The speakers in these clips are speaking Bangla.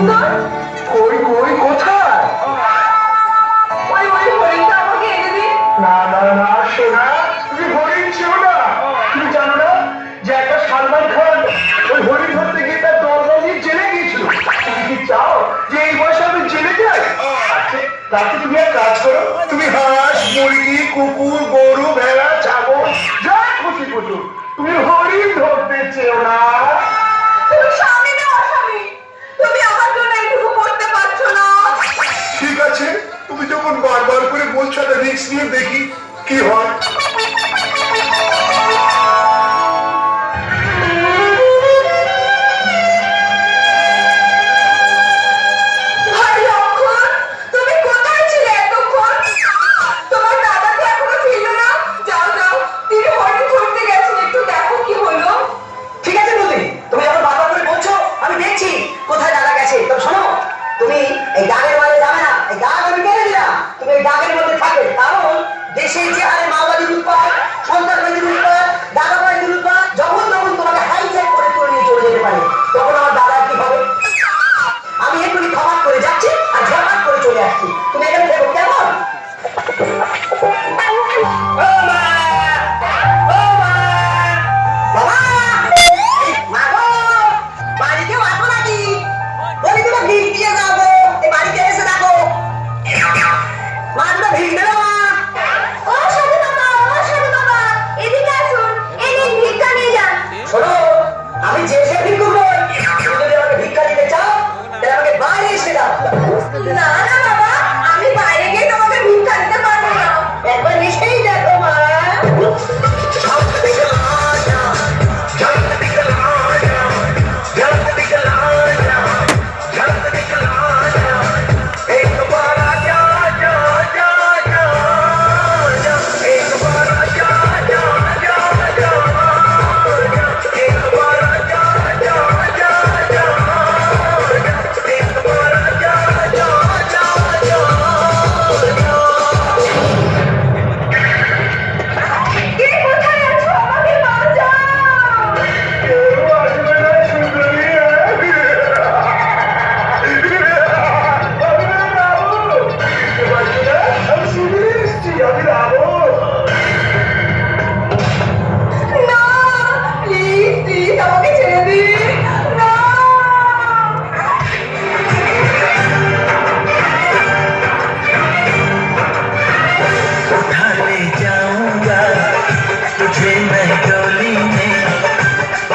সুন্দর। কই কই কোথায়? ওই ওই হরিণটা আমাকে এনে দিন। না না না সোনা, তুমি হরিণ ছিল না। তুমি জানো না যে একটা সালমান খান ওই হরিণ ধরতে গিয়ে তার দরজা নিয়ে জেলে গিয়েছিল? তুমি কি চাও যে এই বয়সে আমি জেলে যাই? আচ্ছা, তাতে তুমি এক কাজ করো, তুমি হাঁস মুরগি কুকুর গরু ভেড়া ছাগল যা খুশি পুষো, তুমি হরিণ ধরতে চেও না। তুমি স্বামী না অস্বামী? তুমি আমার জন্য এইটুকু করতে পারছো না? ঠিক আছে, তুমি যখন বারবার করে বলছো একটা রিস্ক নিয়ে দেখি কি হয়। ভাই লক্ষণ, তুমি কোথায় ছিলে এতক্ষণ? তোমার দাদা তো এখনো ফিরলো না। যাও যাও, তিনি হরিণ ধরতে গেছেন, একটু দেখো কি হলো। ঠিক আছে বৌদি, তুমি যখন বারবার করে বলছো আমি দেখছি কোথায় দাদা গেছে। তবে শোনো, তুমি এই ডাকের বাইরে যাবে না। এই ডাক আমি কেড়ে দিলাম, তুমি এই ডাকের মধ্যে থাকবে। কারণ দেশে যে হারে মাওবাদীর উৎপাত, সন্ত্রাসবাদীর উৎপাত, দাদাবাদীর উৎপাত, যখন তখন তোমাকে হাইজ্যাক করে তুলে নিয়ে চলে যেতে পারে। তখন আমার দাদা কি হবে? আমি এক্ষুনি খবর করে যাচ্ছি আর ঝপাট করে চলে আসছি। তুমি এখানে থেকো, কেমন? ও মা! ও মা! বাবা! মা গো! বাড়িতে আসো নাকি? বলি দুটো ভিড় দিয়ে যাবো, এই বাড়িতে এসে দেখো। মা দুটো ভিড় দেবে মা। ও সাধু বাবা, ও সাধু বাবা, এদিকে আসুন, এই নিন ভিক্ষা নিয়ে যান। শোনো, আমি যে এসে ভিড় করবো, তুমি যদি আমাকে ভিক্ষা দিতে চাও তাহলে আমাকে বাইরে এসে দাও। না না বাবা, আমি বাইরে গিয়ে তোমাকে ভিক্ষা দিতে পারবো না। একবার এসেই দেখো মা। কে কোথায় আছো? আমাকে বাঁচাও। কেউ আসবে না সুন্দরী। আমি রাবু। বুঝতে পারছো না? আমি শিবিরে এসেছি, আমি রাবু। না, প্লিজ প্লিজ আমাকে ছেড়ে দিন। না। उठा ले जाऊंगा तुझे मैं डोली में,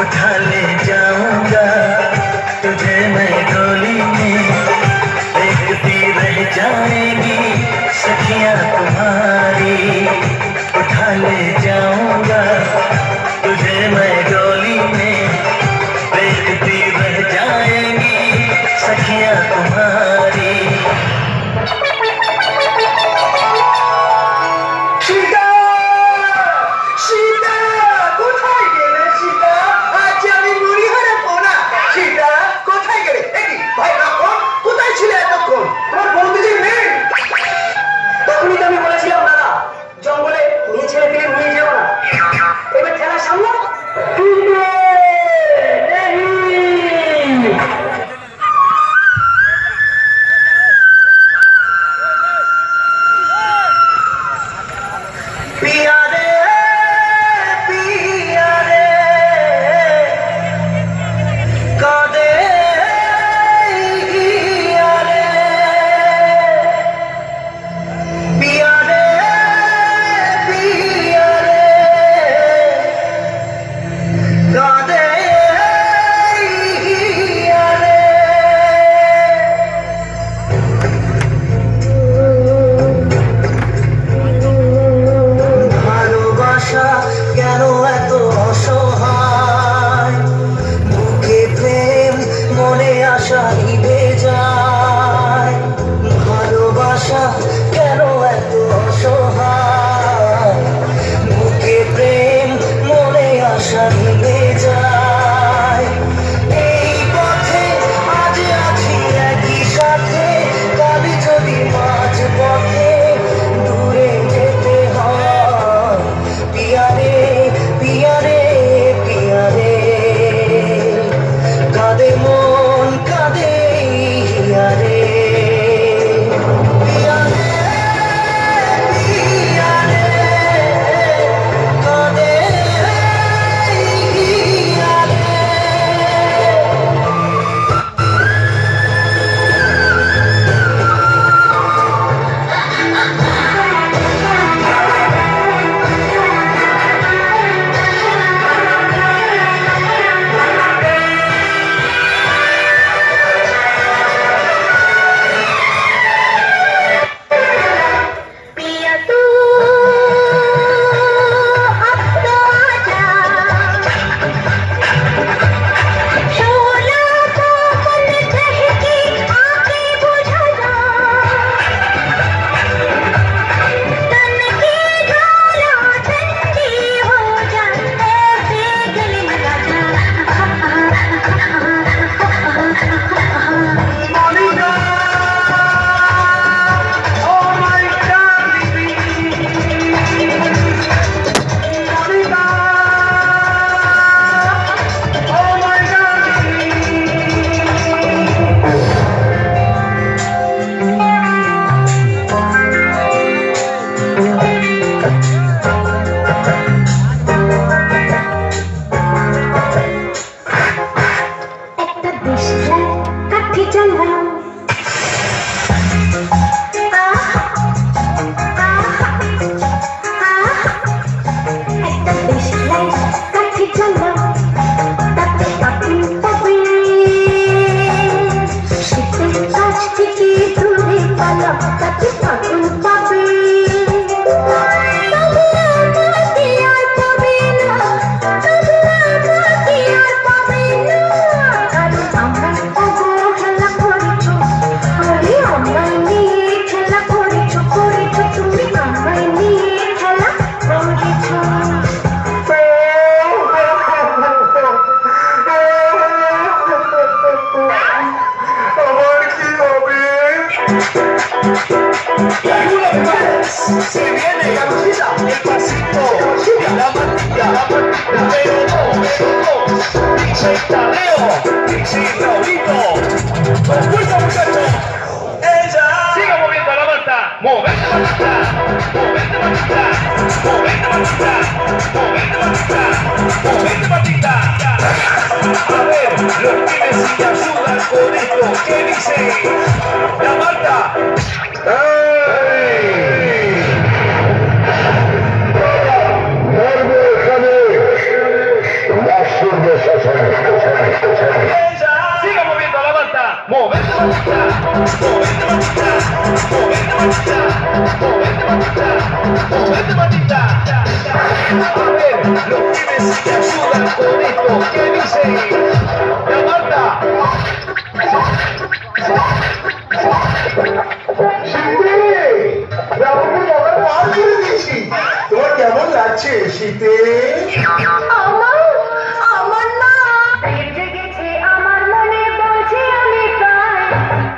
उठा ले जाऊंगा तुझे मैं डोली में, देखती रह जाएगी सखियां तुम्हारी, उठा ले जाऊंगा तुझे मैं डोली में, देखती रह जाएगी सखियां तुम्हारी। সীতা! সীতা! কোথায় গেলে সীতা? আজ আমি মুড়ি হারাবো না। সীতা, কোথায় গেলে? এই ভাই লক্ষণ, কোথায় ছিলে এতক্ষণ? তোমার বৌদি যে নেই। তখনই তো আমি বলেছিলাম দাদা, জঙ্গলে নিয়ে ছেড়ে ফেলে নিয়ে যেও না। এবার খেলা সামলা। पिया रे, पिया रे, कादे हिया रे, पिया रे, पिया रे, कादे हिया रे। দেশলাই কাঠি জ্বালা একটা দেশলাই কাঠি জ্বালা তাতে আগুন পাবে শীতের কাছ থেকে দূরে পালা তাতে আগুন পাবে আমার কি হবে? Se viene el pasito, la matita, pero no, dice Tadeo, dice Raulito, con fuerza muchachos, ella, siga moviendo la manta, movete matita, movete matita, movete matita, movete matita, movete matita, a ver, los pibes si te ayudan con esto, ¿qué dice? La Marta. Siga moviendo la manta, movete matita, movete matita, movete matita, movete matita, movete matita. A ver, los pibes si te ayudan con esto, ¿qué dice? La Marta. তোমার কেমন লাগছে শীতে? আমার না জেগেছে আমার মনে বলছে আমি চাই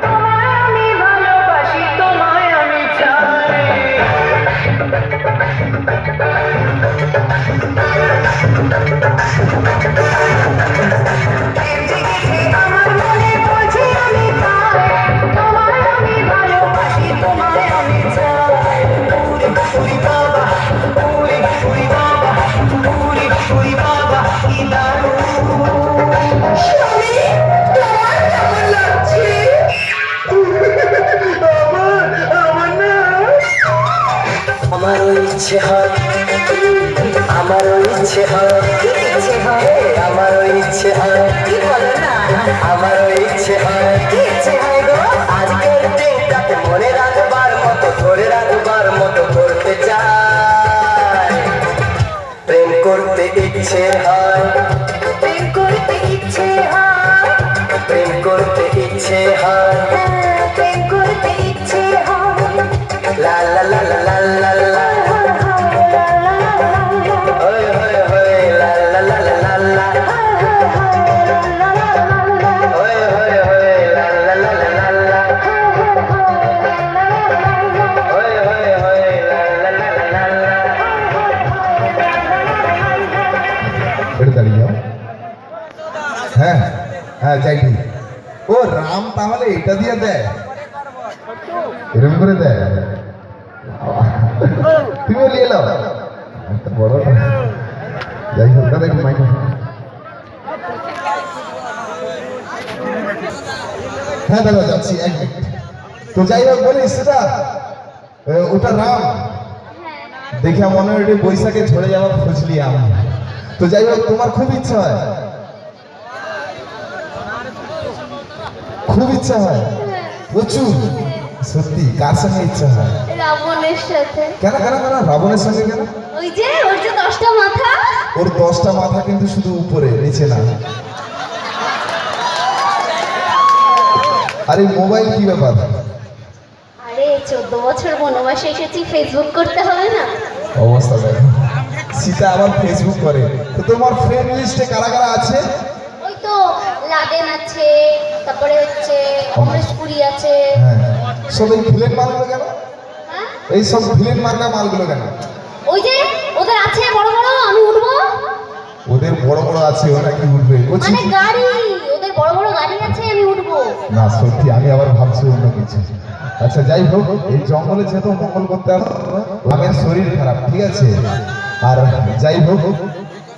তোমায় আমি ভালোবাসি তোমায় আমি চাই জেগেছে আমার মনে বলছে আমি চাই তোমায় আমি ভালোবাসি তোমায় আমি চাই Uri baba, uri baba, uri baba, ilalu. স্বামী তোমার কেমন লাগছে আমার না আমারও ইচ্ছে হয় আমারও ইচ্ছে হয় কি ইচ্ছে হয় আমারও ইচ্ছে হয় কি বলো না আমারও ইচ্ছে হয় কি ইচ্ছে হয় গো আজকের দিনটাকে মনে রাখবার মতো ধরে রাখবার মতো করতে চাই প্রেম করতে ইচ্ছে হয় প্রেম করতে ইচ্ছে হয় প্রেম করতে ইচ্ছে হয় প্রেম করতে ইচ্ছে হয় লা লা লা লা লা লা লা ওই ওই ওই লা লা লা লা লা লা ওই ওই ওই লা লা লা লা লা লা ওই ওই ওই লা লা লা লা লা এটা দাঁড়িয়ে যাও। হ্যাঁ হ্যাঁ যাই ঠিক। ও রাম তাহলে এটা দিয়ে দেয় এরকম করে দেয় তুমিও নিয়ে নাও একটা বড় যাই হোক দাদা একটু মাইক্রোফোন হ্যাঁ দাদা যাচ্ছি এক মিনিট তো যাই হোক বলিস সেটা ওটা রাম দেখে মনে হয় বৈশাখে ঝরে যাওয়া খুঁজলি আম তো যাই হোক তোমার খুব ইচ্ছা হয় খুব ইচ্ছা হয় প্রচুর সত্যি কার সঙ্গে ইচ্ছা হয় রাবণের সাথে কেন কেন কেন রাবণের সঙ্গে কেন ওই যে ওর যে 10টা মাথা ওর 10টা মাথা কিন্তু শুধু উপরে নিচে না আরে মোবাইল কি ব্যাপার আরে 14 বছর বনবাসে এসেছি ফেসবুক করতে হবে না অবস্থা দেখো সীতা আবার ফেসবুক করে তো তোমার ফ্রেন্ড লিস্টে কারা কারা আছে ওই তো লাদেন আছে তারপরে হচ্ছে অমরেশ পুরী আছে হ্যাঁ সব এই ভিলেন মালগুলো কেন হ্যাঁ এই সব ভিলেন মার্কা মালগুলো কেন ওই যে ওদের আছে বড় বড় আমি উঠবো ওদের বড় বড় আছে ওরা কি উঠবে ও মানে গাড়ি ওদের বড় বড় গাড়ি আছে আমি উঠবো না সত্যি আমি আবার ভাবছি অন্য কিছু আচ্ছা যাই হোক এই জঙ্গলে যেহেতু মঙ্গল করতে আসো আমার শরীর খারাপ ঠিক আছে আর যাই হোক